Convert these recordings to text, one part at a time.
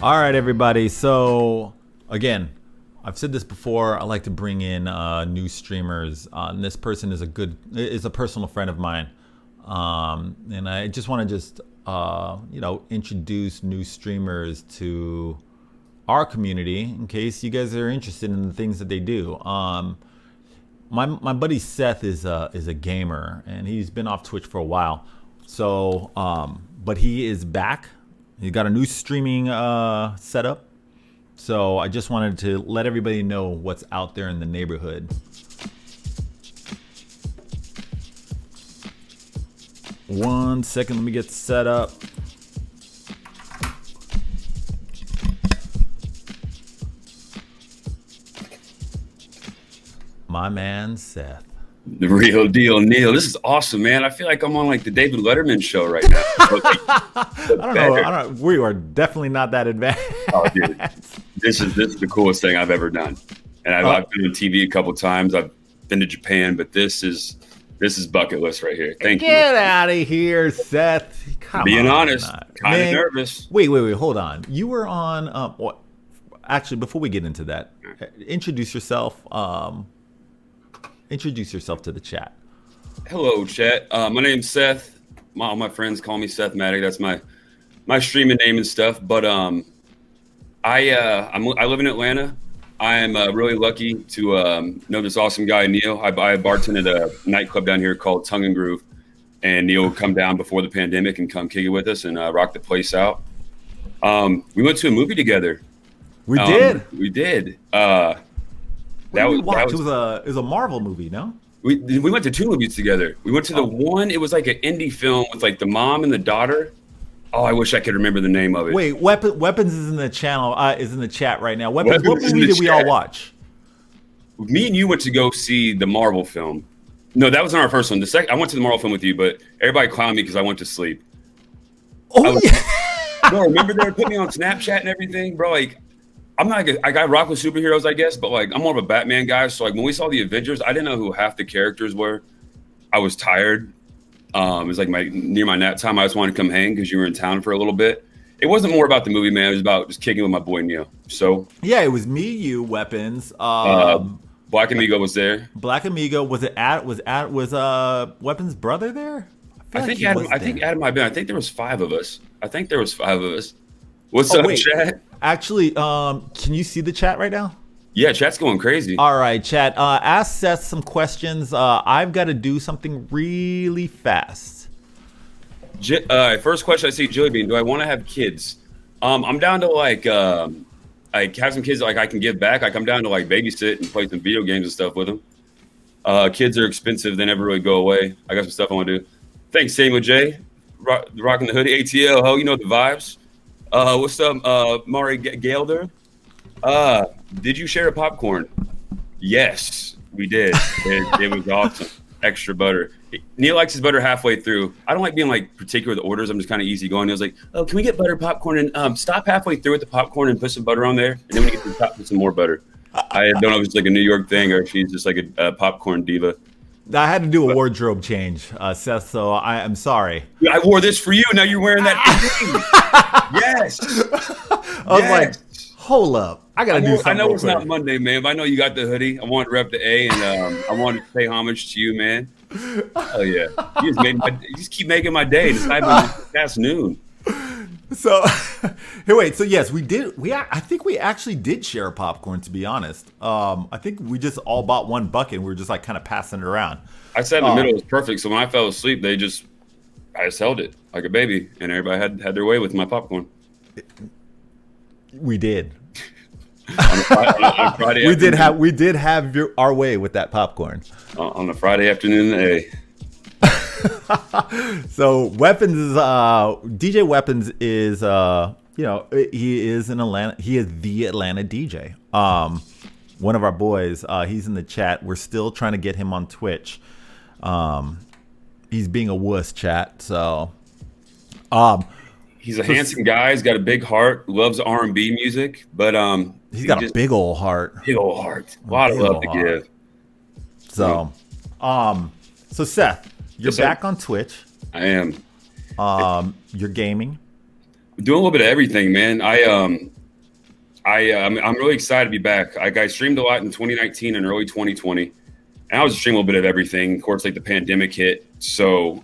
All right, everybody. So, again, I've said this before. I like to bring in new streamers. And this person is a personal friend of mine, and I just want to introduce new streamers to our community in case you guys are interested in the things that they do. My buddy Seth is a gamer, and he's been off Twitch for a while. So, but he is back. He got a new streaming setup. So I just wanted to let everybody know what's out there in the neighborhood. One second, let me get set up. My man Seth. The real deal, Neil. This is awesome, man. I feel like I'm on like the David Letterman show right now. I don't know. We are definitely not that advanced. Oh, dude, this is the coolest thing I've ever done. And I've been on TV a couple times. I've been to Japan, but this is bucket list right here. Thank you. Get out of here, Seth. Being honest, kind of nervous. Wait. Hold on. You were on. What? Actually, before we get into that, introduce yourself. Introduce yourself to the chat. Hello, chat. My name's Seth. All my friends call me Seth Matic. That's my streaming name and stuff. But I live in Atlanta. I am really lucky to know this awesome guy, Neil. I bartended at a nightclub down here called Tongue and Groove, and Neil would come down before the pandemic and come kick it with us and rock the place out. We went to a movie together. We did. We did. It was a Marvel movie, no? We went to two movies together. We went to the one. It was like an indie film with like the mom and the daughter. Oh, I wish I could remember the name of it. Wait, Weapons is in the channel. Is in the chat right now. Weapons what movie did we all watch? Me and you went to go see the Marvel film. No, that was not our first one. The second, I went to the Marvel film with you, but everybody clowned me because I went to sleep. Bro, remember they were putting me on Snapchat and everything, bro. Like, I'm not I got rock with superheroes, I guess, but like I'm more of a Batman guy. So like when we saw the Avengers, I didn't know who half the characters were. I was tired. It was like near my nap time. I just wanted to come hang because you were in town for a little bit. It wasn't more about the movie, man. It was about just kicking with my boy Neil. So yeah, it was me, you, Weapons. Black Amigo was there. Black Amigo was Weapons' brother there? I think Adam might have been. I think there was five of us. What's up, chat? Actually, can you see the chat right now? Yeah, chat's going crazy. All right, chat. Ask Seth some questions. I've got to do something really fast. First question I see, Jelly Bean. Do I want to have kids? I'm down to like have some kids that like I can give back. Like I'm down to like babysit and play some video games and stuff with them. Kids are expensive. They never really go away. I got some stuff I want to do. Thanks, Samuel J. Rocking the hoodie. ATL, ho, you know the vibes. What's up, Mari Gailder? Did you share a popcorn? Yes, we did. It was awesome. Extra butter. Neil likes his butter halfway through. I don't like being like particular with the orders. I'm just kind of easy going. He was like, "Oh, can we get butter popcorn and stop halfway through with the popcorn and put some butter on there, and then when you get to the top, put some more butter." I don't know if it's like a New York thing or if she's just like a popcorn diva. I had to do a wardrobe change, Seth, so I'm sorry. I wore this for you. Now you're wearing that for me. Yes. I was like, hold up. I got to do something. I know it's not Monday, man, but I know you got the hoodie. I want to rep the A, and I want to pay homage to you, man. Oh, yeah. You just keep making my day. It's not even past noon. So, hey, wait. So yes, we did. I think we actually did share popcorn. To be honest, I think we just all bought one bucket. And we were just like kind of passing it around. I sat in the middle. It was perfect. So when I fell asleep, I just held it like a baby, and everybody had their way with my popcorn. We did. on Friday. We did have our way with that popcorn on a Friday afternoon. So Weapons is DJ Weapons is he is in Atlanta. He is the Atlanta DJ. One of our boys. He's in the chat. We're still trying to get him on Twitch. He's being a wuss, chat. So he's a handsome guy. He's got a big heart. Loves R&B music, but he's got a big old heart. Big old heart. A lot of love to give. So, so Seth, you're back on Twitch. I am. You're gaming. Doing a little bit of everything, man. I'm really excited to be back. I streamed a lot in 2019 and early 2020, and I was streaming a little bit of everything. Of course, like the pandemic hit, so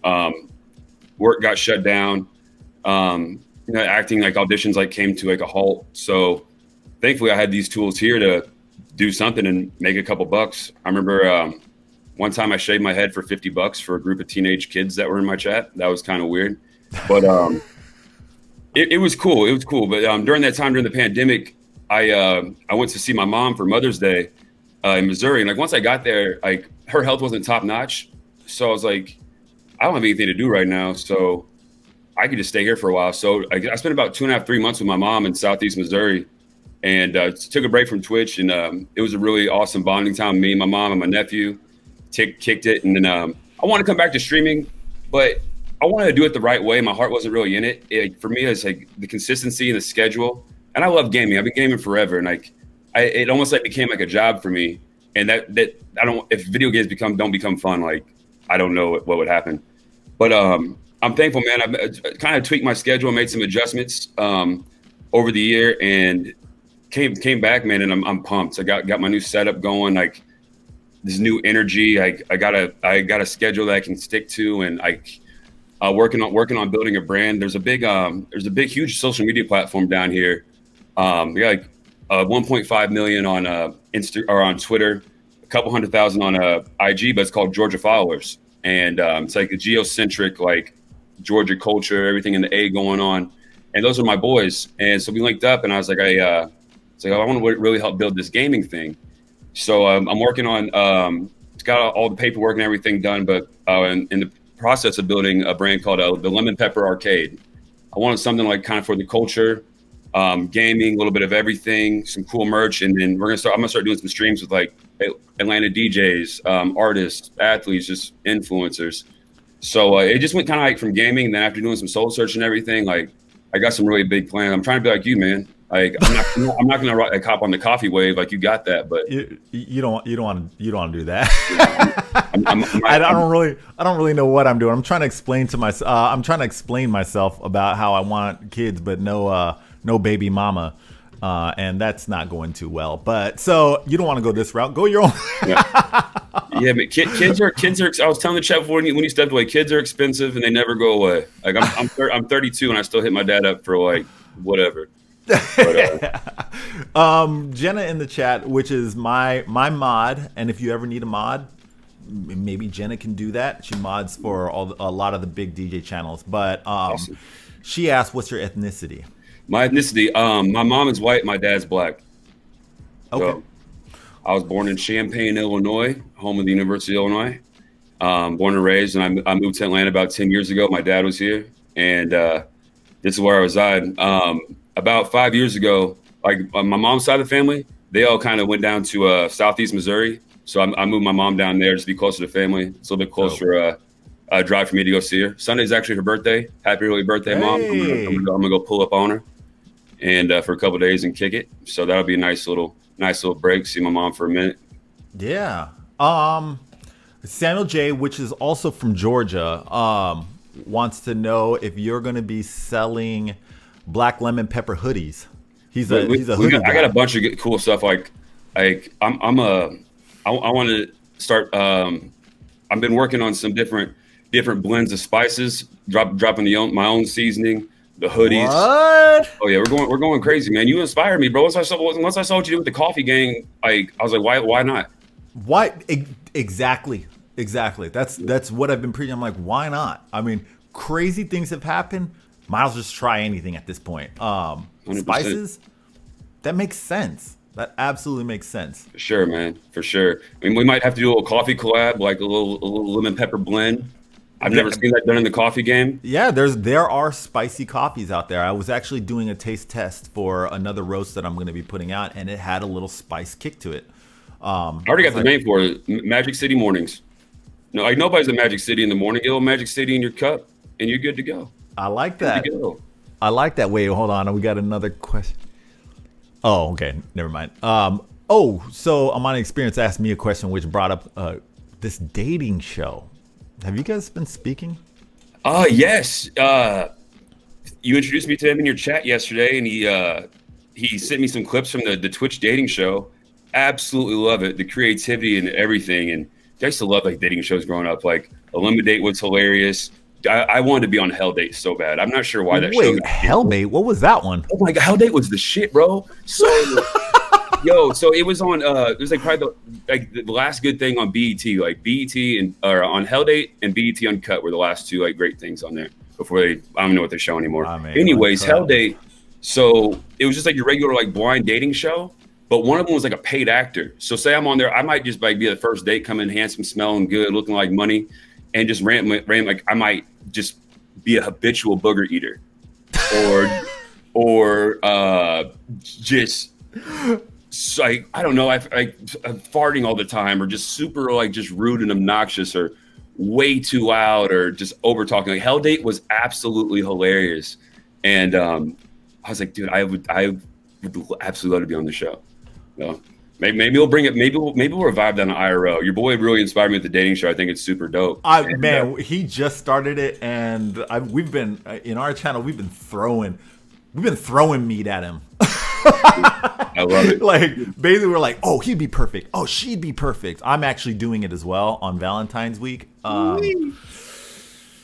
work got shut down. Acting like auditions like came to like a halt. So thankfully, I had these tools here to do something and make a couple bucks. I remember one time I shaved my head for $50 for a group of teenage kids that were in my chat. That was kind of weird, but it was cool. It was cool. But during that time, during the pandemic, I went to see my mom for Mother's Day in Missouri. And like once I got there, like her health wasn't top notch. So I was like, I don't have anything to do right now. So I could just stay here for a while. So I spent about 2.5, 3 months with my mom in Southeast Missouri, and took a break from Twitch. And it was a really awesome bonding time. Me, my mom, and my nephew kicked it. And then I want to come back to streaming, but I wanted to do it the right way. My heart wasn't really in it. For me, it's like the consistency and the schedule. And I love gaming. I've been gaming forever, and like it almost like became like a job for me. And that I don't. If video games don't become fun, like I don't know what would happen. But I'm thankful, man. I've kind of tweaked my schedule, made some adjustments over the year, and came back, man. And I'm pumped. I got my new setup going, like this new energy. I got a schedule that I can stick to, and working on building a brand. There's a big huge social media platform down here. We got like 1.5 million on on Twitter, a couple 100,000 on IG, but it's called Georgia Followers, and it's like a geocentric, like Georgia culture, everything in the A going on, and those are my boys. And so we linked up, and I was like, I want to really help build this gaming thing. So I'm working on it's got all the paperwork and everything done, but in the process of building a brand called the Lemon Pepper Arcade. I wanted something like kind of for the culture, gaming, a little bit of everything, some cool merch, and then I'm gonna start doing some streams with like Atlanta DJs, artists, athletes, just influencers. So it just went kind of like from gaming. And then after doing some soul search and everything, like I got some really big plans. I'm trying to be like you, man. Like I'm not gonna hop on the coffee wave like you got that, but you don't want to do that. I don't really know what I'm doing. I'm trying to explain to myself. I'm trying to explain myself about how I want kids, but no baby mama, and that's not going too well. But so you don't want to go this route. Go your own. Yeah, but kids are. I was telling the chat before when you stepped away, kids are expensive and they never go away. Like I'm 32 and I still hit my dad up for like whatever. But, Jenna in the chat, which is my mod, and if you ever need a mod, maybe Jenna can do that. She mods for a lot of the big DJ channels. But awesome. She asked, "What's your ethnicity?" My ethnicity, my mom is white, my dad's black. Okay. So, I was born in Champaign, Illinois, home of the University of Illinois. Born and raised, and I moved to Atlanta about 10 years ago. My dad was here, and this is where I reside. About 5 years ago, like my mom's side of the family, they all kind of went down to Southeast Missouri. So I moved my mom down there just to be closer to family. It's a little bit closer drive for me to go see her. Sunday's actually her birthday. Happy early birthday, Mom. I'm gonna go pull up on her and for a couple of days and kick it. So that'll be a nice little break. See my mom for a minute. Yeah. Samuel J, which is also from Georgia, wants to know if you're going to be selling black lemon pepper hoodies. He's a hoodie guy. I got a bunch of cool stuff. Like I want to start. I've been working on some different blends of spices. Dropping my own seasoning. The hoodies. What? Oh yeah, we're going crazy, man. You inspired me, bro. Once I saw what you did with the coffee gang, I was like, why not? Why exactly? That's what I've been preaching. I'm like, why not? I mean, crazy things have happened. Might as well just try anything at this point. 100%. Spices, that makes sense. That absolutely makes sense. For sure, man. For sure. I mean, we might have to do a little coffee collab, like a little lemon pepper blend. I've never seen that done in the coffee game. Yeah, there are spicy coffees out there. I was actually doing a taste test for another roast that I'm going to be putting out, and it had a little spice kick to it. I already got the name for it. Magic City Mornings. No, like nobody's at Magic City in the morning. Get a little Magic City in your cup, and you're good to go. I like that. I like that. Wait, hold on. We got another question. Oh, okay. Never mind. So Amani Experience asked me a question which brought up this dating show. Have you guys been speaking? Yes. you introduced me to him in your chat yesterday, and he sent me some clips from the Twitch dating show. Absolutely love it, the creativity and everything. And I used to love like dating shows growing up. Like Eliminate was hilarious. I wanted to be on Hell Date so bad. I'm not sure why that show. Wait, Hellbait? What was that one? Oh my god, Hell Date was the shit, bro. So yo, so it was on it was like probably the last good thing on BET, like BET and or on Hell Date and BET Uncut were the last two like great things on there before I don't know what they show anymore. Anyways, Hell Date. So it was just like your regular like blind dating show, but one of them was like a paid actor. So say I'm on there, I might just like be the first date, come in handsome, smelling good, looking like money, and just ran like I might just be a habitual booger eater, or just like I don't know, I'm farting all the time, or just super like just rude and obnoxious, or way too loud, or just over talking. Like Hell Date was absolutely hilarious, and I was like, dude, I would absolutely love to be on the show. No, maybe we'll bring it. Maybe we'll revive that on IRL. Your boy really inspired me with the dating show. I think it's super dope. He just started it, and we've been in our channel. We've been throwing meat at him. I love it. Like basically, we're like, oh, he'd be perfect. Oh, she'd be perfect. I'm actually doing it as well on Valentine's week.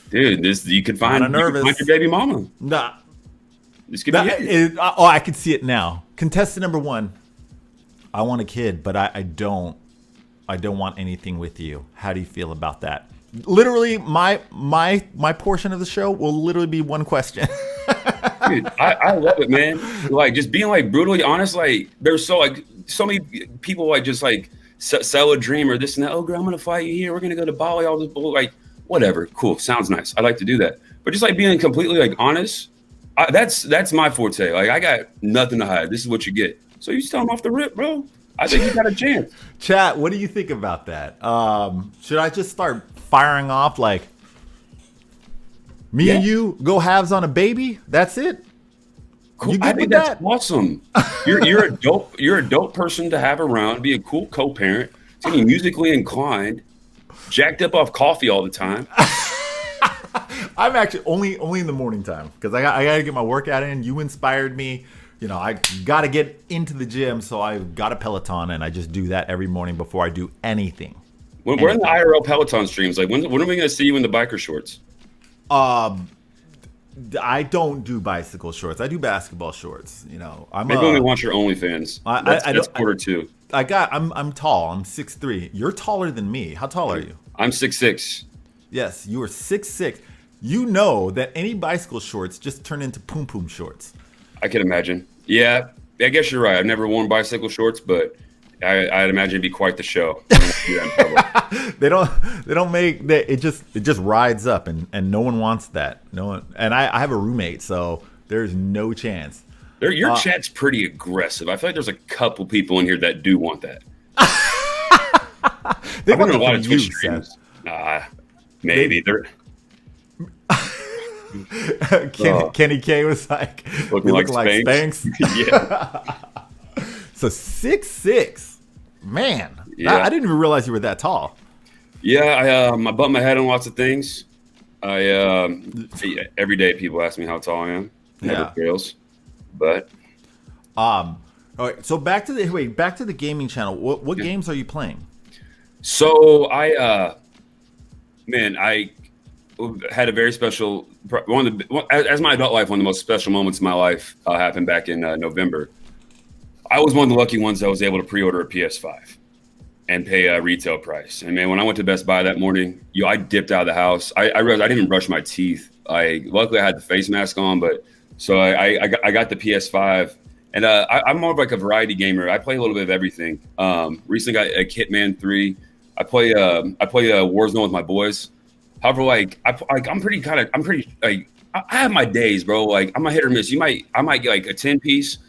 Dude, you could find your baby mama. Nah. This could be it. I could see it now. Contestant number 1. I want a kid, but I don't want anything with you. How do you feel about that? Literally, my portion of the show will literally be one question. Dude, I love it, man. Like just being like brutally honest. Like there's so many people like just like sell a dream or this and that. Oh, girl, I'm gonna fly you here. We're gonna go to Bali. All this bull. Like whatever. Cool. Sounds nice. I like to do that. But just like being completely like honest. That's my forte. Like I got nothing to hide. This is what you get. So you just tell them off the rip, bro. I think you got a chance. Chat, what do you think about that? Should I just start firing off like me and you go halves on a baby? That's it. Cool. I think that's awesome. You're a dope person to have around. Be a cool co-parent. To be musically inclined. Jacked up off coffee all the time. I'm actually only in the morning time because I got to get my workout in. You inspired me. You know, I got to get into the gym, so I got a Peloton, and I just do that every morning before I do anything. We're in the IRL Peloton streams. Like, when are we going to see you in the biker shorts? I don't do bicycle shorts. I do basketball shorts. You know, Maybe when we watch your OnlyFans. That's quarter two. I'm tall. I'm 6'3". You're taller than me. How tall are you? I'm 6'6". Yes, you are 6'6". You know that any bicycle shorts just turn into poom poom shorts. I can imagine. Yeah, I guess you're right. I've never worn bicycle shorts, but I'd imagine it'd be quite the show. They don't make that. It just rides up, and no one wants that. No one. And I have a roommate, so there's no chance. Your chat's pretty aggressive. I feel like there's a couple people in here that do want that. They want a lot of Twitch streams. Maybe they're. Kenny K was like looking like Spanx. Yeah. So 6'6", man. Yeah. I didn't even realize you were that tall. Yeah, I butt my head on lots of things. Every day people ask me how tall I am. Never fails. But all right. So back to the gaming channel. What games are you playing? So I had a very special as my adult life. One of the most special moments of my life happened back in November. I was one of the lucky ones that was able to pre-order a PS5 and pay a retail price. And man, when I went to Best Buy that morning, I dipped out of the house. I realized I didn't even brush my teeth. Luckily I had the face mask on, but so I got the PS5. And I'm more of like a variety gamer. I play a little bit of everything. Recently got a Hitman 3. I play Warzone with my boys. However, I'm pretty like I have my days, bro. Like I'm a hit or miss. I might get like a 10-piece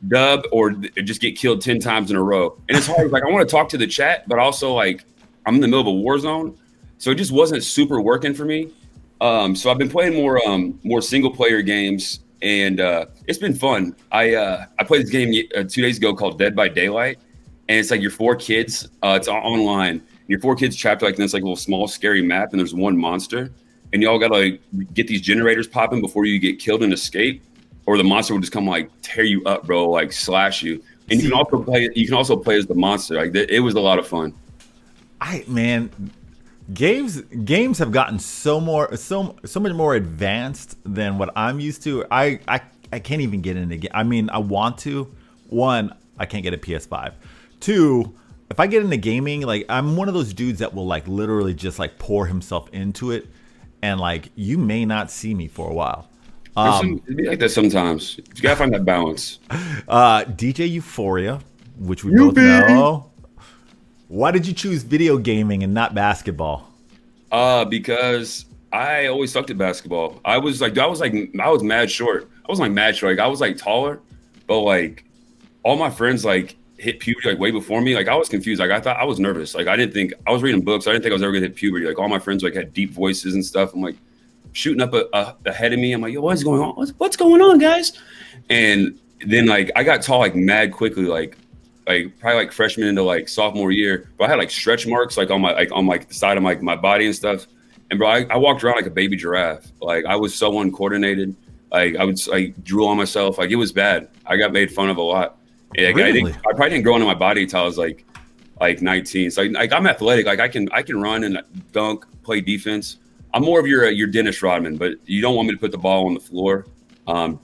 dub or just get killed 10 times in a row. And it's hard. Like I want to talk to the chat, but also like I'm in the middle of a war zone, so it just wasn't super working for me. So I've been playing more single player games, and it's been fun. I played this game 2 days ago called Dead by Daylight, and it's like your 4 kids. It's online. Your 4 kids trapped like in this like little small scary map, and there's one monster. and y'all gotta like get these generators popping before you get killed and escape, or the monster will just come like tear you up, bro, like slash you. And you See, can also play. You can also play as the monster. Like it was a lot of fun. man, games have gotten so much more advanced than what I'm used to. I can't even get into game. I mean, I want to. One, I can't get a PS5. Two, if I get into gaming, like I'm one of those dudes that will like literally just like pour himself into it, and like you may not see me for a while. It'd be like that sometimes. You gotta find that balance. DJ Euphoria, which we both know. Why did you choose video gaming and not basketball? Because I always sucked at basketball. I was mad short. I was like mad short. Like I was like taller, but like all my friends like hit puberty like way before me. Like I was confused. Like I thought I was nervous. Like I didn't think I was reading books. I didn't think I was ever gonna hit puberty. Like all my friends like had deep voices and stuff. I'm like shooting up ahead of me. I'm like, yo, what's going on? What's going on, guys? And then like I got tall like mad quickly. Like probably like freshman into like sophomore year. But I had like stretch marks like on the side of my body and stuff. And bro, I walked around like a baby giraffe. Like I was so uncoordinated. Like I would like drool on myself. Like it was bad. I got made fun of a lot. Like, Really? I probably didn't grow into my body until I was like 19. So like I'm athletic. Like I can run and dunk, play defense. I'm more of your Dennis Rodman, but you don't want me to put the ball on the floor.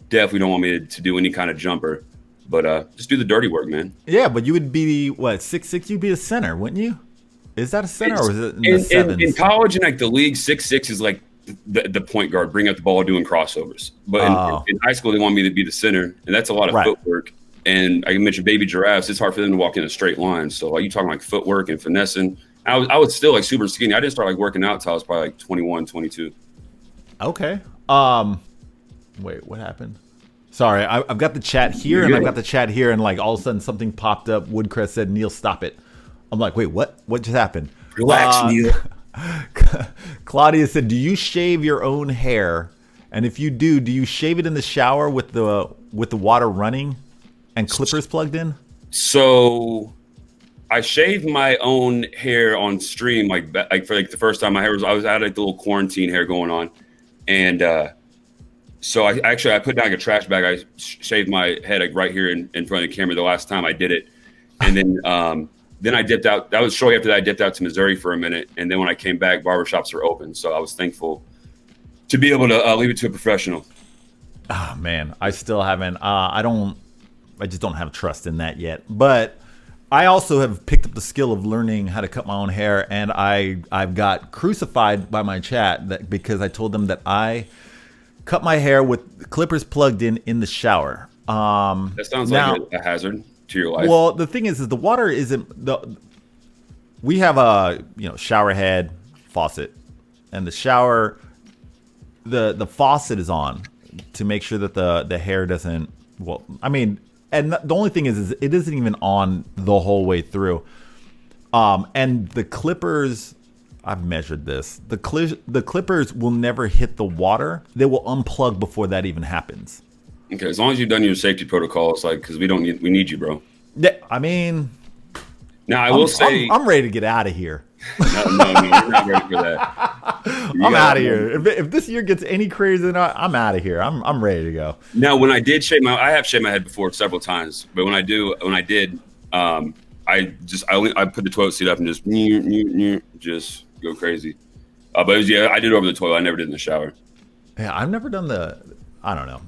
Definitely don't want me to do any kind of jumper. But just do the dirty work, man. Yeah, but you would be what 6'6"? You'd be a center, wouldn't you? Is that a center or is it in the sevens? In college and like the league, 6'6" is like the point guard, bring up the ball, doing crossovers. But in high school, they want me to be the center, and that's a lot of footwork. And I mentioned baby giraffes. It's hard for them to walk in a straight line. So like you talking like footwork and finessing. I was still like super skinny. I didn't start like working out until I was probably like 21, 22. Okay. Wait, what happened? Sorry, I've got the chat here and I've got the chat here, and like all of a sudden something popped up. Woodcrest said, "Neil, stop it." I'm like, wait, what? What just happened? Relax, Neil. Claudia said, "Do you shave your own hair? And if you do you shave it in the shower with the water running and clippers plugged in?" So I shaved my own hair on stream, like for like the first time. I was at like the little quarantine hair going on, and so I put down like a trash bag. I shaved my head like right here in front of the camera the last time I did it, and then I dipped out. That was shortly after that I dipped out to Missouri for a minute, and then when I came back, barbershops were open. So I was thankful to be able to leave it to a professional. Oh man, I still haven't. I just don't have trust in that yet. But I also have picked up the skill of learning how to cut my own hair, and I've got crucified by my chat because I told them that I cut my hair with clippers plugged in the shower. That sounds like a hazard to your life. Well, the thing is the water isn't we have a shower head, faucet, and the shower the faucet is on to make sure that the hair doesn't. Well, I mean, and the only thing is it isn't even on the whole way through. And the clippers, I've measured this. The clippers will never hit the water. They will unplug before that even happens. Okay, as long as you've done your safety protocols, like, because we need you, bro. Yeah, I mean, now I will say I'm ready to get out of here. No, you're not ready for that. I'm out of here. If this year gets any crazier than that, I'm out of here. I'm ready to go. Now, when I did I have shaved my head before several times, but when I did, I put the toilet seat up and just go crazy. But I did it over the toilet. I never did in the shower. Yeah, I've never done I don't know.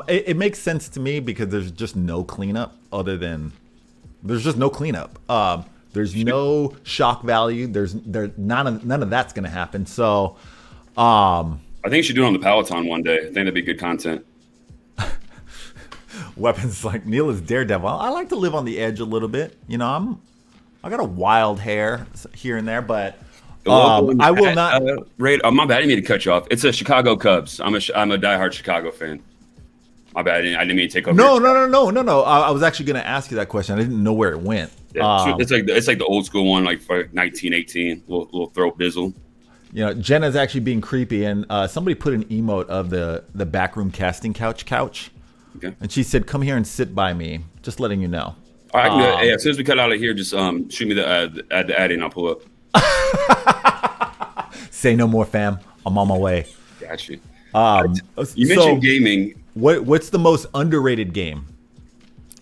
It makes sense to me because there's just no cleanup there's just no cleanup. There's no shock value. There's none of that's gonna happen. So, I think you should do it on the Peloton one day. I think that'd be good content. Weapons like Neil is Daredevil. I like to live on the edge a little bit. I got a wild hair here and there, but I will not. My bad. I didn't mean to cut you off. It's a Chicago Cubs. I'm a diehard Chicago fan. My bad. I didn't mean to take over. No. I was actually going to ask you that question. I didn't know where it went. Yeah, it's like the old school one, like for 1918. Little throw bizzle. Jenna's actually being creepy, and somebody put an emote of the backroom casting couch. Okay. And she said, "Come here and sit by me." Just letting you know. All right, I can do that. Hey, as soon as we cut out of here, just shoot me the ad and I'll pull up. Say no more, fam. I'm on my way. Got you. Um, You so mentioned gaming. what's the most underrated game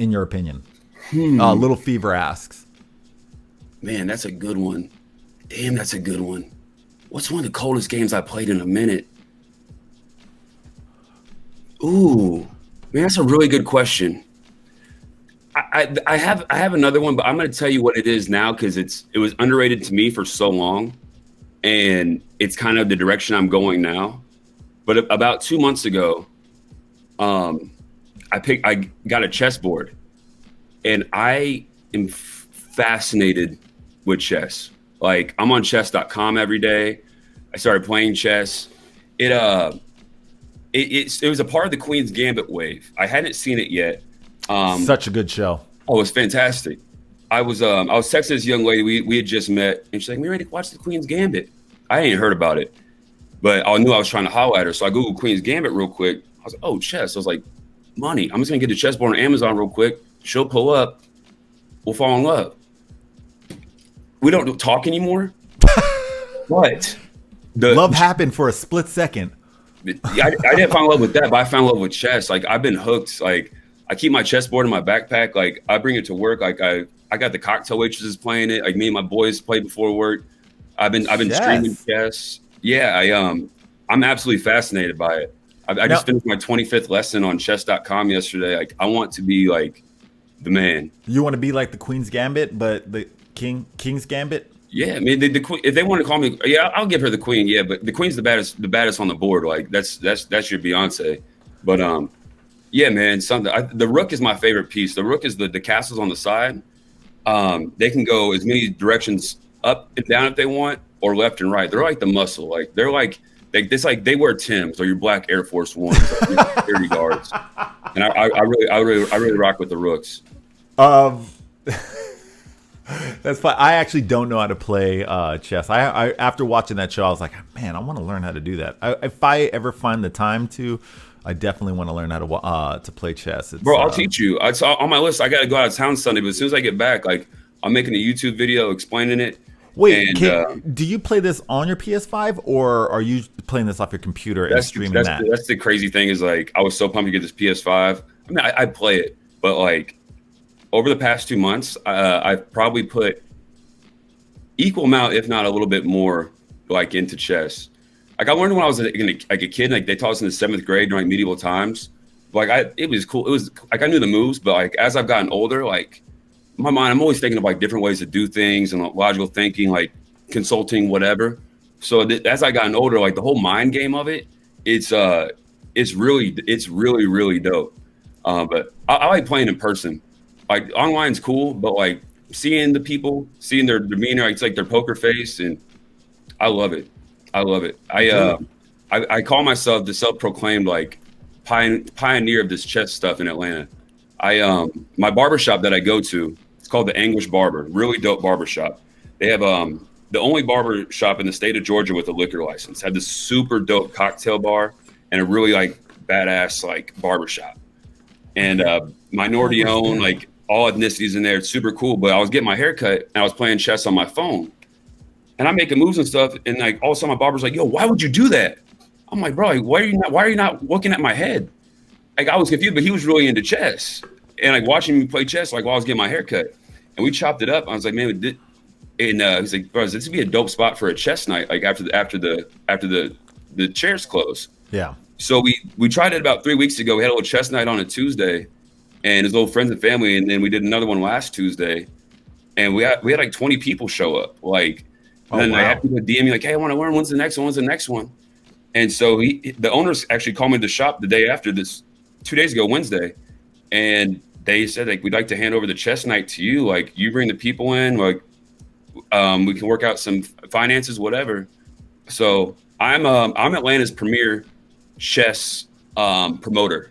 in your opinion? Little Fever asks. Man, that's a good one. Damn, that's a good one. What's one of the coldest games I played in a minute? Ooh, man, that's a really good question. I have another one, but I'm going to tell you what it is now because it was underrated to me for so long, and it's kind of the direction I'm going now. But about 2 months ago, I got a chessboard, and I am fascinated with chess. Like I'm on chess.com every day. I started playing chess. It it was a part of the Queen's Gambit wave. I hadn't seen it yet. Such a good show. Oh, it's fantastic. I was texting this young lady. We had just met, and she's like, "We ready to watch the Queen's Gambit?" I ain't heard about it, but I knew I was trying to holler at her, so I googled Queen's Gambit real quick. I was like, "Oh, chess." I was like, "Money. I'm just gonna get the chessboard on Amazon real quick. She'll pull up. We'll fall in love." We don't talk anymore, but Love happened for a split second. I didn't fall in love with that, but I fell in love with chess. Like I've been hooked. Like I keep my chessboard in my backpack. Like I bring it to work. Like I got the cocktail waitresses playing it. Like me and my boys play before work. I've been streaming chess. Yeah, I'm absolutely fascinated by it. I just finished my 25th lesson on chess.com yesterday. Like I want to be like the man. You want to be like the Queen's Gambit, but the King's Gambit? Yeah, I mean the queen. If they want to call me, yeah, I'll give her the queen. Yeah, but the queen's the baddest on the board. Like that's your Beyonce. But yeah, man, the rook is my favorite piece. The rook is the castles on the side. They can go as many directions up and down if they want, or left and right. They're like the muscle. Like they're like they wear Timbs or your black Air Force Ones, like security guards. And I really rock with the rooks. That's fine. I actually don't know how to play chess. I after watching that show, I was like, man, I want to learn how to do that. If I ever find the time to, I definitely want to learn how to play chess. Bro, I'll teach you. It's on my list. I got to go out of town Sunday, but as soon as I get back, like I'm making a YouTube video explaining it. Wait, do you play this on your PS5 or are you playing this off your computer and streaming that? That's the crazy thing is like I was so pumped to get this PS5. I mean, I play it, but like over the past 2 months, I've probably put equal amount, if not a little bit more, like into chess. Like I learned when I was like a kid, like they taught us in the 7th grade during medieval times. Like it was cool. It was like I knew the moves, but like as I've gotten older, like my mind, I'm always thinking of like different ways to do things and like, logical thinking, like consulting, whatever. So as I gotten older, like the whole mind game of it, it's really dope. But I like playing in person. Like online's cool, but like seeing the people, seeing their demeanor, it's like their poker face, and I love it. I love it. I call myself the self-proclaimed like pioneer of this chess stuff in Atlanta. My barbershop that I go to, it's called the English Barber. Really dope barbershop. They have the only barbershop in the state of Georgia with a liquor license. Have this super dope cocktail bar and a really like badass like barbershop. And minority owned, like all ethnicities in there. It's super cool. But I was getting my hair cut and I was playing chess on my phone. And I'm making moves and stuff. And like all of a sudden my barber's like, "Yo, why would you do that?" I'm like, "Bro, like, why are you not looking at my head?" Like I was confused, but he was really into chess. And like watching me play chess, like while I was getting my hair cut. And we chopped it up. I was like, "Man, and he's like, bro, this would be a dope spot for a chess night, like after the chairs close." Yeah. So we tried it about 3 weeks ago. We had a little chess night on a Tuesday, and his little friends and family, and then we did another one last Tuesday, and we had like 20 people show up. Like, and then I had people DM me like, "Hey, I want to learn. When's the next one? When's the next one?" And so the owners actually called me to the shop the day after this, 2 days ago, Wednesday, and they said like, "We'd like to hand over the chess night to you. Like, you bring the people in. Like, we can work out some finances, whatever." So I'm Atlanta's premier chess promoter.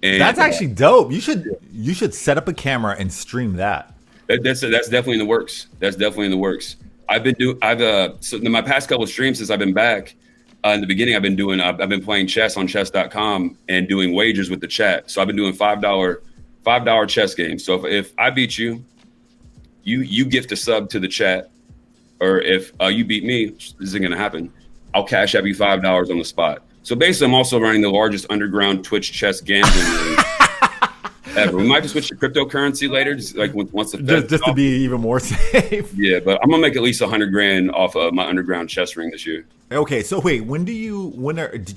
And that's actually dope. You should set up a camera and stream that. That's definitely in the works. That's definitely in the works. So in my past couple of streams since I've been back, in the beginning I've been playing chess on chess.com and doing wagers with the chat. So I've been doing $5 chess games. So if I beat you, you gift a sub to the chat, or if you beat me, which isn't going to happen, I'll cash app you $5 on the spot. So basically, I'm also running the largest underground Twitch chess gambling ring ever. We might have to switch to cryptocurrency later, just like once the Fed just to be even more safe. yeah, but I'm gonna make at least 100 grand off of my underground chess ring this year. Okay, so wait, did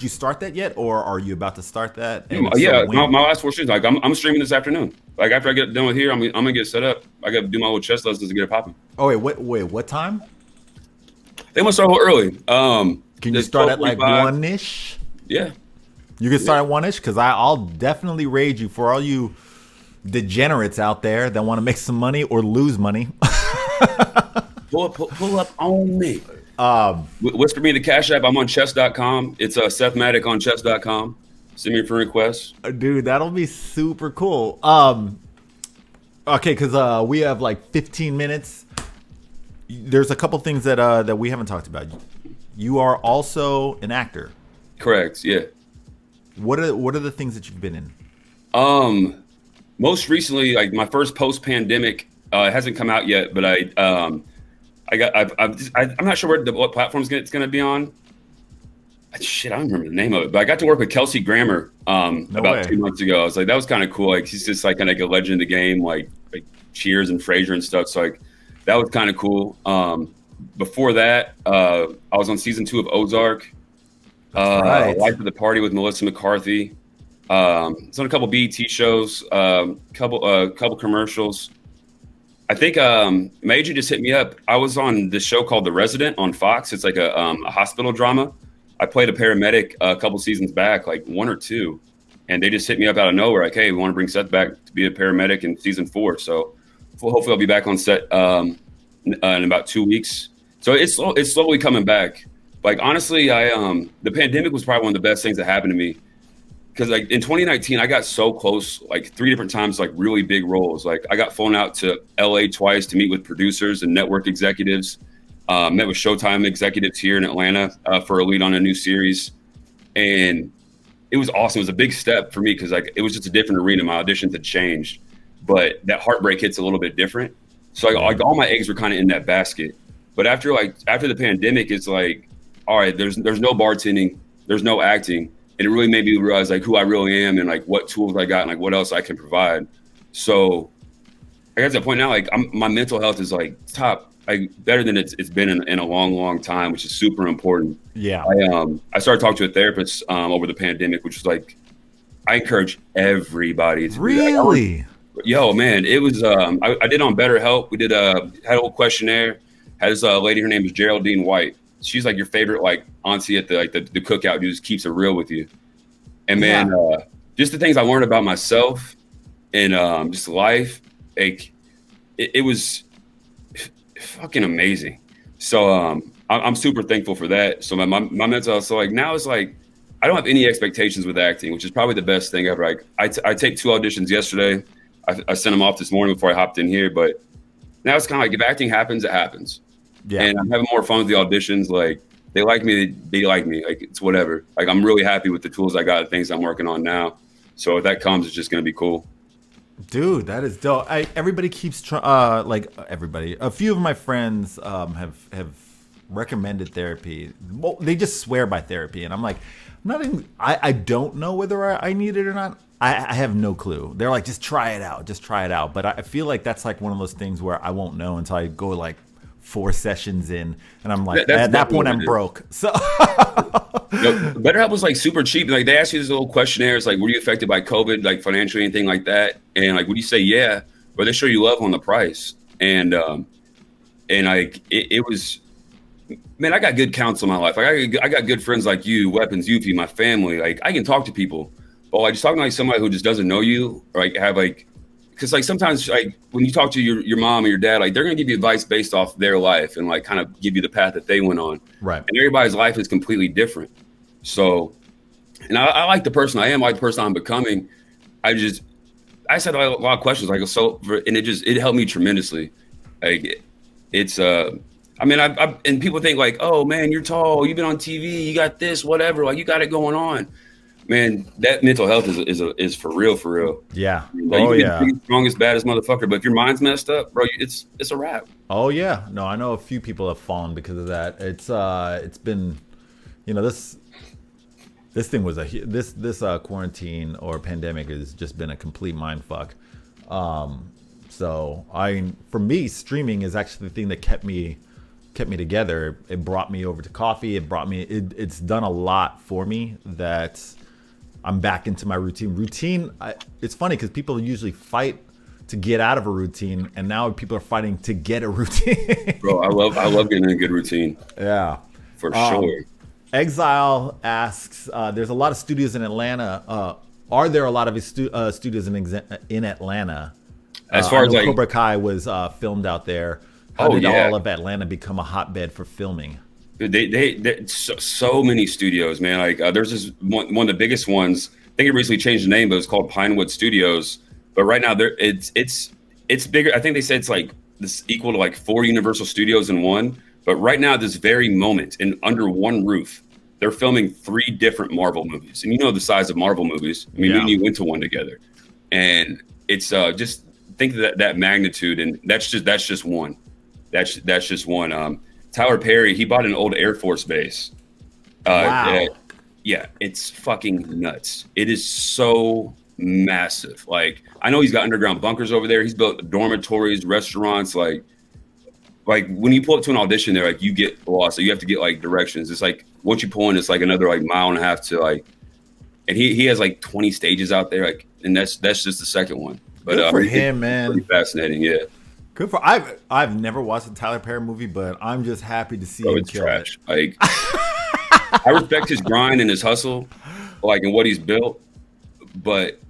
you start that yet, or are you about to start that? And if Yeah, so, when? my last 4 streams, like I'm streaming this afternoon. Like after I get done with here, I'm gonna get set up. I gotta do my little chess lessons to get it popping. Oh what time? They must start a little early. Can you it's start at like 12:45. 1-ish? Yeah. You can start at 1-ish because I'll definitely raid you for all you degenerates out there that want to make some money or lose money. Pull up on me. Whisper me the Cash App. I'm on chess.com. It's Seth Matic on chess.com. Send me a friend request. Dude, that'll be super cool. Okay, because we have like 15 minutes. There's a couple things that we haven't talked about. You are also an actor. Correct. Yeah. What are the things that you've been in? Most recently, like my first post-pandemic, it hasn't come out yet, but I'm not sure what platform it's going to be on. Shit, I don't remember the name of it, but I got to work with Kelsey Grammer about 2 months ago. I was like, that was kind of cool. Like he's just like kind of like a legend of the game, like Cheers and Frasier and stuff. So like that was kind of cool. Before that, I was on season 2 of Ozark. Right. Life of the Party with Melissa McCarthy. It's on a couple BET shows, couple commercials. I think Major just hit me up. I was on this show called The Resident on Fox. It's like a hospital drama. I played a paramedic a couple seasons back, like 1 or 2, and they just hit me up out of nowhere, like, "Hey, we want to bring Seth back to be a paramedic in season 4." So hopefully I'll be back on set in about 2 weeks. So it's slowly coming back. Like honestly, the pandemic was probably one of the best things that happened to me. Because like in 2019, I got so close, like 3 different times, like really big roles. Like I got flown out to LA twice to meet with producers and network executives. Met with Showtime executives here in Atlanta for a lead on a new series, and it was awesome. It was a big step for me because like it was just a different arena. My auditions had changed, but that heartbreak hits a little bit different. So like all my eggs were kind of in that basket. But after the pandemic, it's like, all right, there's no bartending, there's no acting. And it really made me realize like who I really am and like what tools I got and like what else I can provide. So I got to the point now, like my mental health is like top, like better than it's been in a long time, which is super important. Yeah. I started talking to a therapist over the pandemic, which was like, I encourage everybody to really. Yo, man, it was. I did on BetterHelp. We did had a little questionnaire. Had this lady. Her name was Geraldine White. She's like your favorite like auntie at the cookout who just keeps it real with you. And man, just the things I learned about myself and just life, like it was fucking amazing. So I'm super thankful for that. So my mental health. So like now it's like I don't have any expectations with acting, which is probably the best thing ever. Like I take 2 auditions yesterday. I sent them off this morning before I hopped in here, but now it's kind of like if acting happens, it happens. Yeah. And I'm having more fun with the auditions. Like they like me, they like me. Like it's whatever. Like I'm really happy with the tools I got and things I'm working on now. So if that comes, it's just gonna be cool. Dude, that is dope. Everybody keeps trying. Everybody. A few of my friends have recommended therapy. Well, they just swear by therapy, and I'm like, I don't know whether I need it or not. I have no clue. They're like, just try it out. Just try it out. But I feel like that's like one of those things where I won't know until I go like 4 sessions in, and I'm like, at that point, I'm broke. So BetterHelp was like super cheap. Like they ask you these little questionnaires, like, were you affected by COVID, like financially, anything like that? And like, would you say yeah? Or they show you love on the price. And like it was, man, I got good counsel in my life. Like I got good friends like you, Weapons, Yuffie, my family. Like I can talk to people. But like just talking to like somebody who just doesn't know you, or like have like, because like sometimes like when you talk to your mom or your dad, like they're gonna give you advice based off their life and like kind of give you the path that they went on. Right. And everybody's life is completely different. So, and I like the person I am, I like the person I'm becoming. I just had a lot of questions, like and it helped me tremendously. Like it's I mean, I and people think like, oh man, you're tall, you've been on TV, you got this, whatever, like you got it going on. Man, that mental health is for real. Yeah. Like, you can be strongest, baddest motherfucker, but if your mind's messed up, bro, it's a wrap. Oh yeah. No, I know a few people have fallen because of that. It's been you know, this thing was this quarantine or pandemic has just been a complete mind fuck. So for me, streaming is actually the thing that kept me together. It brought me over to coffee. It's done a lot for me that I'm back into my routine. It's funny because people usually fight to get out of a routine, and now people are fighting to get a routine. Bro, I love getting a good routine. Yeah, For sure. Exile asks, there's a lot of studios in Atlanta. Are there a lot of studios in Atlanta? As far I as know like, Cobra Kai was filmed out there. How did all of Atlanta become a hotbed for filming? they so many studios, man. Like there's this one of the biggest ones. I think it recently changed the name, but it's called Pinewood Studios. But right now, it's bigger. I think they said it's like this equal to like 4 Universal Studios in one. But right now, this very moment, and under one roof, they're filming 3 different Marvel movies. And you know the size of Marvel movies. I mean, me and you went to one together, and it's just think of that magnitude, and that's just one. That's just one. Tyler Perry, he bought an old Air Force base. Wow. Yeah, it's fucking nuts. It is so massive. Like, I know he's got underground bunkers over there. He's built dormitories, restaurants. Like when you pull up to an audition there, like you get lost. So you have to get like directions. It's like once you pull in, it's like another like mile and a half to like. And he has like 20 stages out there. Like, and that's just the second one. But good for him, man. Pretty fascinating, yeah. Good for I've never watched a Tyler Perry movie, but I'm just happy to see him kill trash. it. Like, I respect his grind and his hustle, like, and what he's built, but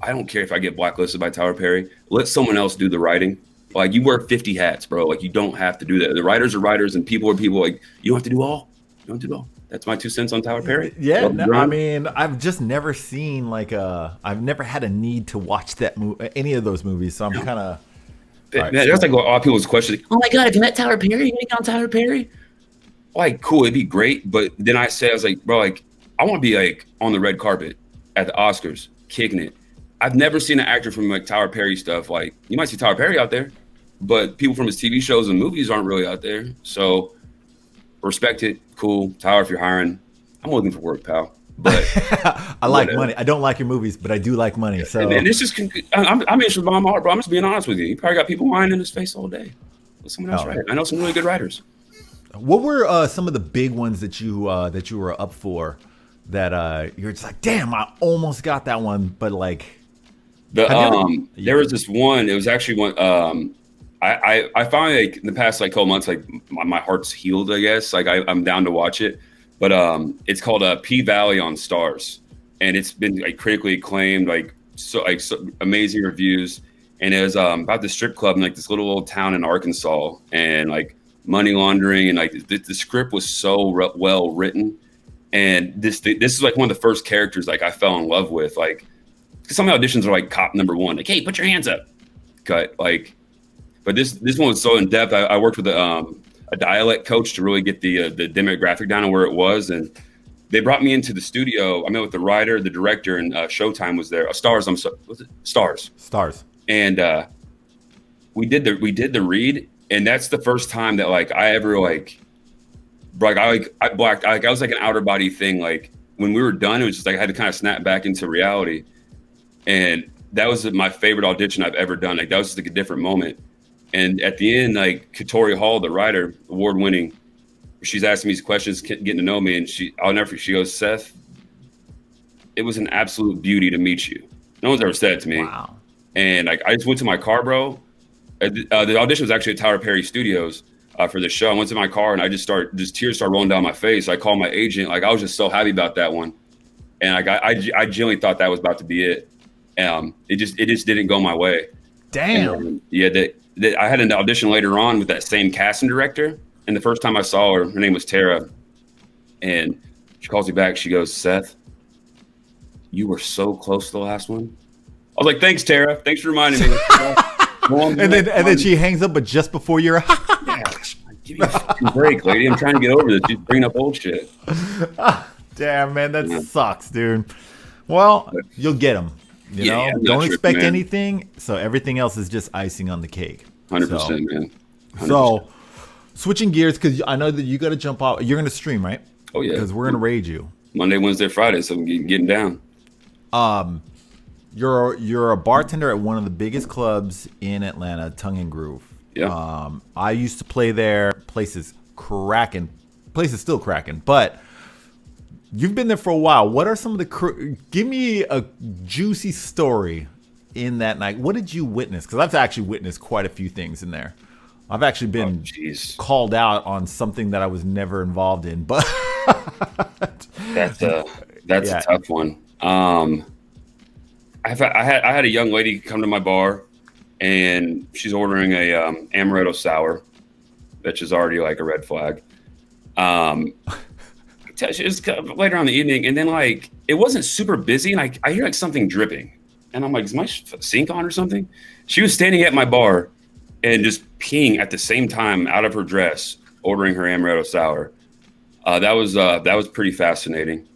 I don't care if I get blacklisted by Tyler Perry. Let someone else do the writing. Like, you wear 50 hats, bro. Like, you don't have to do that. The writers are writers, and people are people. Like, you don't have to do all. You don't have to do all. That's my 2 cents on Tyler Perry. Yeah, no, I mean, I've just never seen I've never had a need to watch any of those movies, so I'm kind of. Right, that's like a lot of people's questions. Oh my god, have you met Tyler Perry? You gonna get on Tyler Perry? Like, cool, it'd be great, but then I was like, bro, like, I want to be like on the red carpet at the Oscars, kicking it. I've never seen an actor from like Tyler Perry stuff. Like, you might see Tyler Perry out there, but people from his TV shows and movies aren't really out there. So, respect it, cool. Tyler, if you're hiring, I'm looking for work, pal. But I like money. I don't like your movies, but I do like money. Yeah, so and it's just I'm interested by my heart, bro. I'm just being honest with you. You probably got people lying in his face all day. Let someone else write it. I know some really good writers. What were some of the big ones that you were up for that you're just like, damn, I almost got that one, but like there was this one. It was actually one. I finally, like, in the past like couple months, like my heart's healed, I guess. Like I'm down to watch it. But it's called P-Valley on Stars, and it's been like critically acclaimed, like so amazing reviews. And it was about the strip club in like this little old town in Arkansas, and like money laundering, and like the script was so well written. And this is like one of the first characters like I fell in love with. Like, cause some auditions are like cop number 1, like, hey, put your hands up, cut. Like, but this one was so in depth. I worked with a dialect coach to really get the demographic down and where it was, and they brought me into the studio. I met with the writer, the director, and Showtime was there. Stars, was it Stars? And we did the read, and that's the first time that like I ever like I blacked. Like, I was like an outer body thing. Like when we were done, it was just like I had to kind of snap back into reality, and that was my favorite audition I've ever done. Like that was just like a different moment. And at the end, like Katori Hall, the writer, award-winning, she's asking me these questions, getting to know me, and I'll never forget. She goes, Seth, it was an absolute beauty to meet you. No one's ever said it to me. Wow. And like I just went to my car, bro. The audition was actually at Tyler Perry Studios for the show. I went to my car and I just tears started rolling down my face. I called my agent. Like I was just so happy about that one, and I genuinely thought that was about to be it. It just didn't go my way. Damn. And, yeah. I had an audition later on with that same casting director, and the first time I saw her name was Tara, and she calls me back. She goes, Seth, you were so close to the last one. I was like, thanks, Tara. Thanks for reminding me. and then she hangs up, but just before you're yeah, give me a fucking break, lady. I'm trying to get over this. She's bringing up old shit. Damn, man, that sucks, dude. Well, you'll get them. You know, don't expect anything. So everything else is just icing on the cake. 100%, man. 100%. So switching gears, because I know that you got to jump off. You're going to stream, right? Oh yeah, because we're gonna raid you. Monday, Wednesday, Friday. So I'm getting down. You're a bartender at one of the biggest clubs in Atlanta, Tongue and Groove. Yeah. I used to play there. Place is cracking. Place is still cracking, but you've been there for a while. What are some of the? Give me a juicy story in that night. What did you witness? Because I've actually witnessed quite a few things in there. I've actually been called out on something that I was never involved in, but that's a tough one. I had a young lady come to my bar, and she's ordering a amaretto sour, which is already like a red flag. It was later on in the evening, and then like it wasn't super busy, and I hear like something dripping, and I'm like, is my sink on or something? She was standing at my bar and just peeing at the same time out of her dress, ordering her amaretto sour. That was pretty fascinating.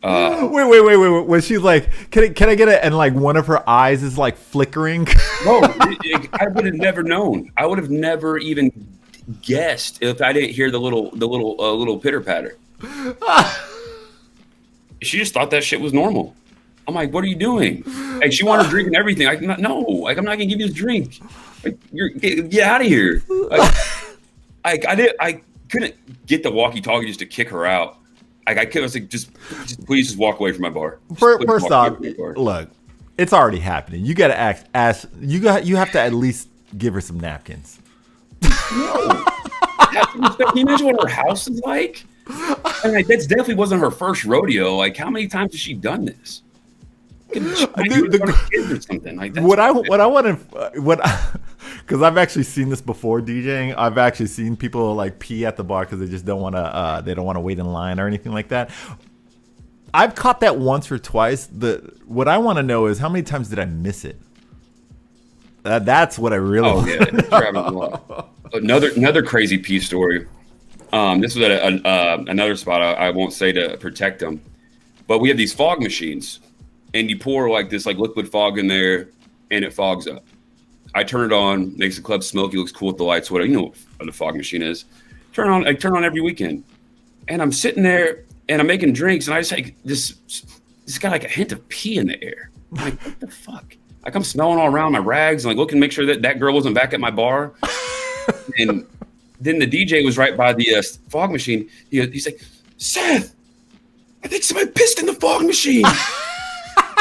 Wait. Was she like, can I get it? And like one of her eyes is like flickering. No, I would have never known. I would have never even guessed if I didn't hear the little pitter patter. She just thought that shit was normal. I'm like, what are you doing? Like, she wanted a drink and everything. I'm not gonna give you a drink. Like, get out of here. Like, I couldn't get the walkie-talkie just to kick her out. Like, I was like, just please just walk away from my bar. First off, look, it's already happening. You gotta ask. You have to at least give her some napkins. No. Can you imagine what her house is like? And like, that's definitely wasn't her first rodeo. Like, how many times has she done this? Because I've actually seen this before DJing. I've actually seen people like pee at the bar because they just don't want to. They don't want to wait in line or anything like that. I've caught that once or twice. What I want to know is how many times did I miss it? That's what I really. Oh yeah, another crazy pee story. This was at another spot. I won't say to protect them, but we have these fog machines. And you pour like this like liquid fog in there, and it fogs up. I turn it on, makes the club smoky, looks cool with the lights, whatever. You know what a fog machine is. I turn on every weekend, and I'm sitting there and I'm making drinks, and I just like this got like a hint of pee in the air. I'm like, what the fuck? Like, I'm smelling all around my rags, and like looking to make sure that girl wasn't back at my bar. And then the DJ was right by the fog machine. He's like, Seth, I think somebody pissed in the fog machine.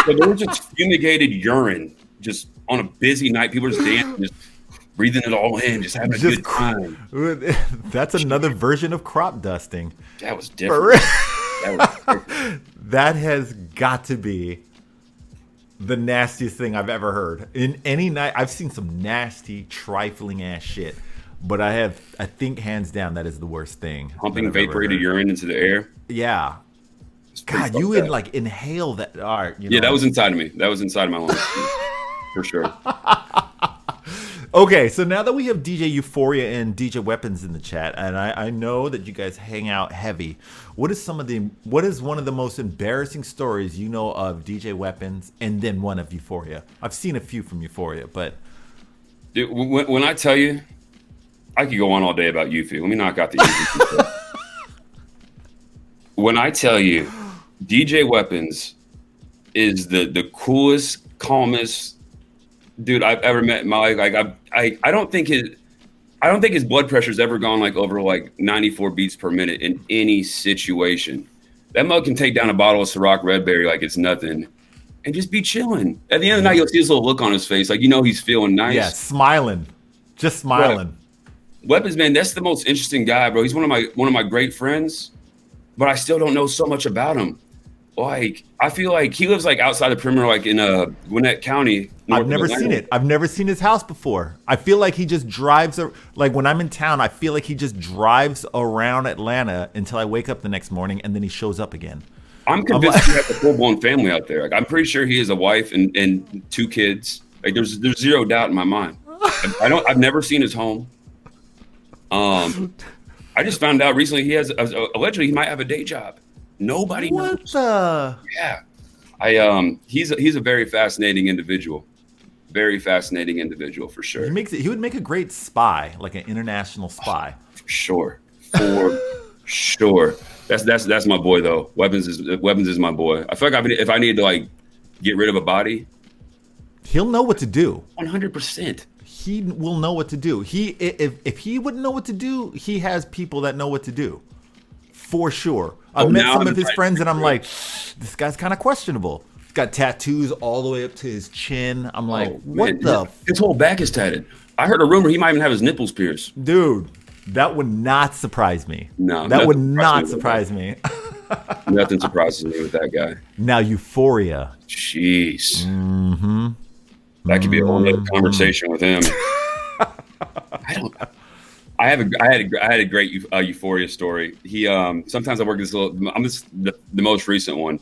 So there was just fumigated urine just on a busy night. People just dancing, just breathing it all in, just having a good time. That's another version of crop dusting. That was different. That has got to be the nastiest thing I've ever heard. In any night, I've seen some nasty, trifling ass shit. But I think hands down, that is the worst thing. Pumping vaporated urine into the air. Yeah. God, you would like inhale that. All right, yeah, that was inside of me. That was inside of my lungs, for sure. Okay, so now that we have DJ Euphoria and DJ Weapons in the chat, and I know that you guys hang out heavy, what is one of the most embarrassing stories you know of DJ Weapons, and then one of Euphoria? I've seen a few from Euphoria, but dude, when I tell you, I could go on all day about Euphoria. Let me knock out the Euphoria. When I tell you, DJ Weapons is the coolest, calmest dude I've ever met in my life. Like, I don't think his blood pressure's ever gone like over like 94 beats per minute in any situation. That mug can take down a bottle of Ciroc Red Berry like it's nothing, and just be chilling. At the end of the night, you'll see this little look on his face, like he's feeling nice. Yeah, smiling, just smiling. Bro, Weapons, man, that's the most interesting guy, bro. He's one of my great friends, but I still don't know so much about him. Like, I feel like he lives like outside the perimeter, like in Gwinnett County. I've never seen it. I've never seen his house before. I feel like he just drives, like when I'm in town, I feel like he just drives around Atlanta until I wake up the next morning, and then he shows up again. I'm convinced he has a full-blown family out there. Like, I'm pretty sure he has a wife and 2 kids. Like, there's zero doubt in my mind. I've never seen his home. I just found out recently he has allegedly he might have a day job. Nobody knows. Yeah, he's a very fascinating individual. Very fascinating individual for sure. He would make a great spy, like an international spy. For sure. For Sure. That's my boy though. Weapons is my boy. I feel like if I need to like get rid of a body, He'll know what to do. 100%. He will know what to do. If he wouldn't know what to do, he has people that know what to do. For sure. I've met some of his friends and I'm like, this guy's kind of questionable. He's got tattoos all the way up to his chin. I'm like, what the? His whole back is tatted. I heard a rumor he might even have his nipples pierced. Dude, that would not surprise me. No, that would not surprise me. Nothing surprises me with that guy. Now, Euphoria. Jeez. Mm-hmm. That could be a whole other conversation with him. I had a great Euphoria story. He sometimes I work this little. The most recent one.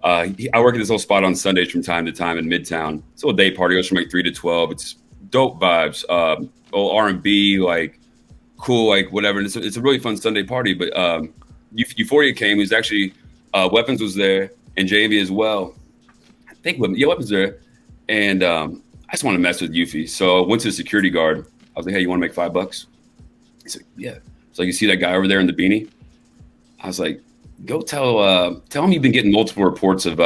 I work at this little spot on Sundays from time to time in Midtown. It's a little day party. It goes from like 3 to 12. It's dope vibes. Old R&B, like cool, like whatever. And it's a really fun Sunday party. But Euphoria came. It was actually Weapons was there and JV as well. I think Weapons there. And I just want to mess with Eufy. So I went to the security guard. I was like, hey, you want to make $5? He's like, yeah. So you see that guy over there in the beanie? I was like, go tell him you've been getting multiple reports of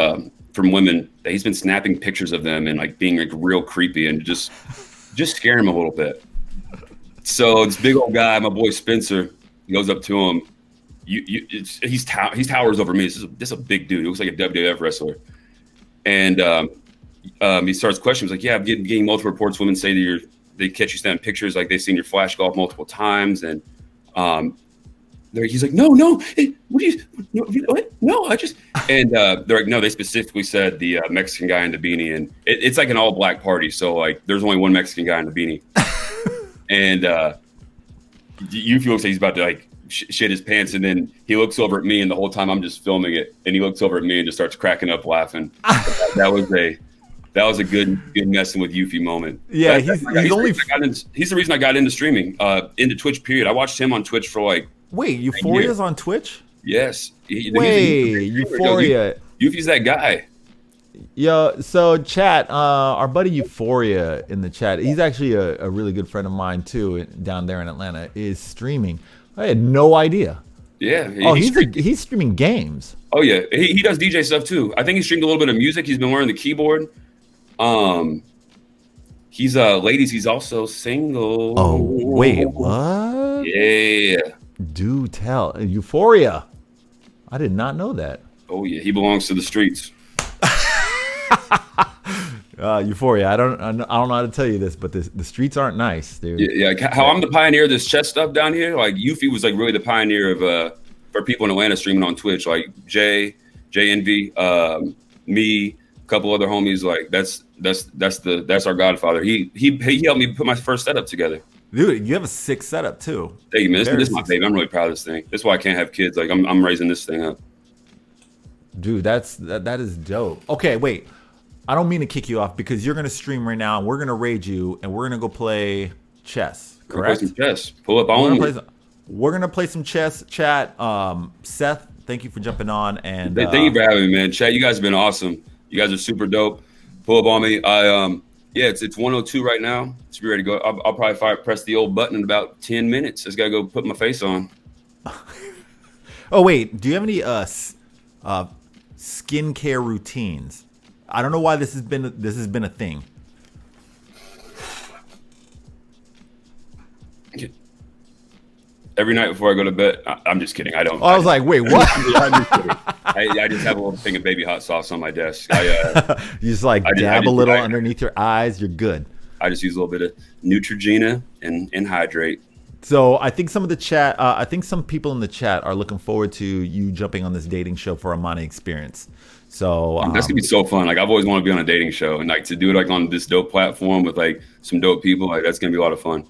from women that he's been snapping pictures of them and like being like real creepy and just scare him a little bit. So this big old guy, my boy Spencer, he goes up to him. He towers over me. This is a big dude. He looks like a WWF wrestler. And he starts questioning. He's like, yeah, I'm getting multiple reports. Women say that they catch you snapping pictures, like they've seen your flash golf multiple times. And he's like, no, hey, what? No, I just, and they're like, no, they specifically said the Mexican guy in the beanie, and it's like an all black party. So like, there's only one Mexican guy in the beanie. And you feel like he's about to like shit his pants. And then he looks over at me, and the whole time I'm just filming it. And he looks over at me and just starts cracking up laughing. That was a good messing with Eufy moment. Yeah, he's the reason I got into streaming, into Twitch. Period. I watched him on Twitch for like. Wait, Euphoria's on Twitch? Yes. Euphoria. Eufy's that guy. Yo, so chat, our buddy Euphoria in the chat, he's actually a really good friend of mine too, down there in Atlanta, is streaming. I had no idea. Yeah. He's streaming games. Oh yeah, he does DJ stuff too. I think he streamed a little bit of music. He's been learning the keyboard. He's ladies, he's also single. Oh wait, what? Yeah. Do tell. Euphoria. I did not know that. Oh yeah, he belongs to the streets. Euphoria. I don't know how to tell you this, but the streets aren't nice, dude. Yeah. How I'm the pioneer of this chess stuff down here. Like Eufy was like really the pioneer of for people in Atlanta streaming on Twitch. Like JNV, me, a couple other homies. Like that's our godfather. He helped me put my first setup together. Dude, you have a sick setup too. Thank you, man. This is my baby. I'm really proud of this thing. That's why I can't have kids. Like I'm raising this thing up. Dude, that is dope. Okay, wait. I don't mean to kick you off because you're gonna stream right now and we're gonna raid you and we're gonna go play chess. Correct? Play some chess. Pull up on. We're gonna play some chess. Chat. Seth, thank you for jumping on and thank you for having me, man. Chat, you guys have been awesome. You guys are super dope. Pull up on me. It's 102 right now. Let's be ready to go. I'll probably press the old button in about 10 minutes. Just gotta go put my face on. Oh wait, do you have any skincare routines? I don't know why this has been a thing. Every night before I go to bed, I'm just kidding. I don't. I was like, wait, what? I'm just kidding. I just have a little thing of baby hot sauce on my desk. You just like dab a little underneath your eyes. You're good. I just use a little bit of Neutrogena and hydrate. So I think some of the chat, I think some people in the chat are looking forward to you jumping on this dating show for Amani Experience. So that's gonna be so fun. Like I've always wanted to be on a dating show, and like to do it like on this dope platform with like some dope people. Like that's gonna be a lot of fun.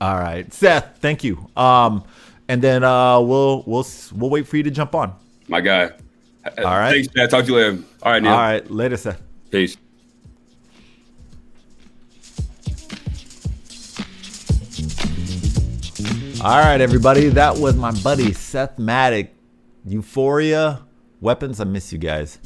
All right, Seth, thank you. And then we'll wait for you to jump on. My guy. All right. Thanks, man. Talk to you later. All right, Neil. All right, later, Seth. Peace. All right, everybody. That was my buddy Seth Maddock. Euphoria. Weapons. I miss you guys.